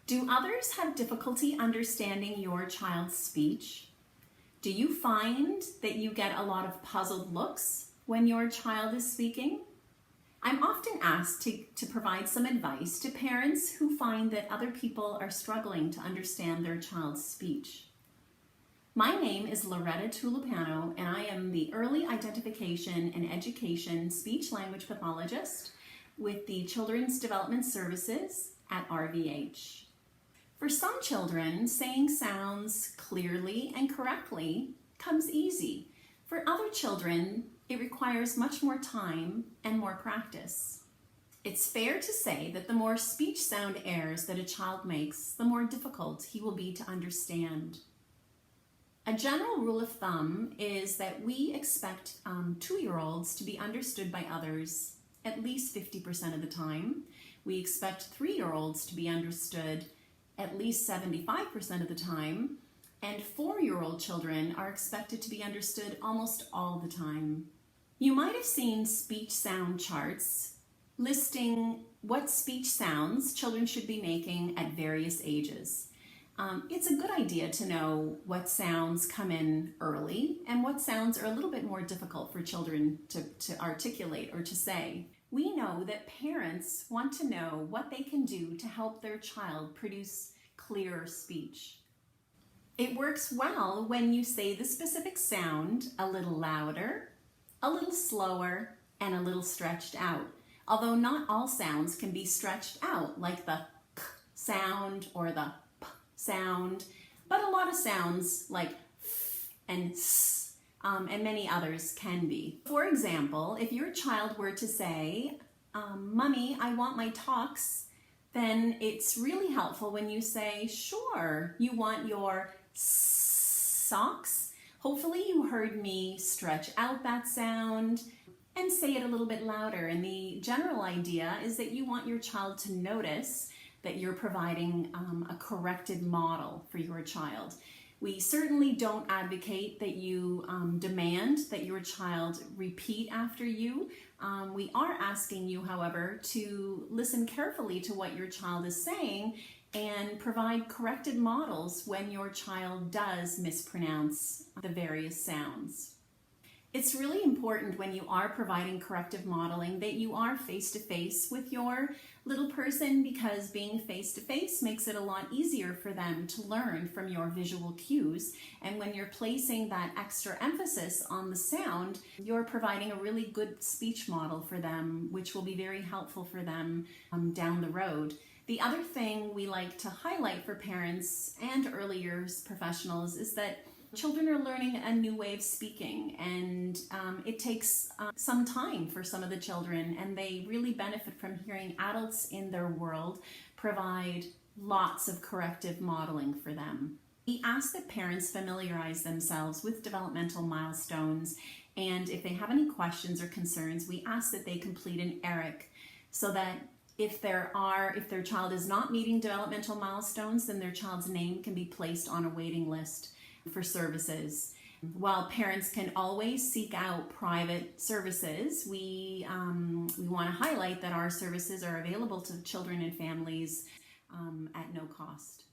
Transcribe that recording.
Do others have difficulty understanding your child's speech? Do you find that you get a lot of puzzled looks when your child is speaking? I'm often asked to provide some advice to parents who find that other people are struggling to understand their child's speech. My name is Loretta Tulipano, and I am the Early Identification and Education Speech-Language Pathologist with the Children's Development Services at RVH. For some children, saying sounds clearly and correctly comes easy. For other children, it requires much more time and more practice. It's fair to say that the more speech sound errors that a child makes, the more difficult he will be to understand. A general rule of thumb is that we expect 2-year-olds to be understood by others at least 50% of the time. We expect 3-year-olds to be understood at least 75% of the time, and 4-year-old children are expected to be understood almost all the time. You might have seen speech sound charts listing what speech sounds children should be making at various ages. It's a good idea to know what sounds come in early and what sounds are a little bit more difficult for children to articulate or to say. We know that parents want to know what they can do to help their child produce clearer speech. It works well when you say the specific sound a little louder, a little slower, and a little stretched out. Although not all sounds can be stretched out, like the k sound or the p sound, but a lot of sounds like f and s and many others can be. For example, if your child were to say, "Mommy, I want my talks," then it's really helpful when you say, "Sure, you want your socks?" Hopefully you heard me stretch out that sound and say it a little bit louder. And the general idea is that you want your child to notice that you're providing a corrected model for your child. We certainly don't advocate that you demand that your child repeat after you. We are asking you, however, to listen carefully to what your child is saying and provide corrected models when your child does mispronounce the various sounds. It's really important when you are providing corrective modeling that you are face-to-face with your little person, because being face-to-face makes it a lot easier for them to learn from your visual cues. And when you're placing that extra emphasis on the sound, you're providing a really good speech model for them, which will be very helpful for them down the road. The other thing we like to highlight for parents and early years professionals is that children are learning a new way of speaking, and it takes some time for some of the children, and they really benefit from hearing adults in their world provide lots of corrective modeling for them. We ask that parents familiarize themselves with developmental milestones, and if they have any questions or concerns, we ask that they complete an ERIC so that if their child is not meeting developmental milestones, then their child's name can be placed on a waiting list for services. While parents can always seek out private services, we want to highlight that our services are available to children and families at no cost.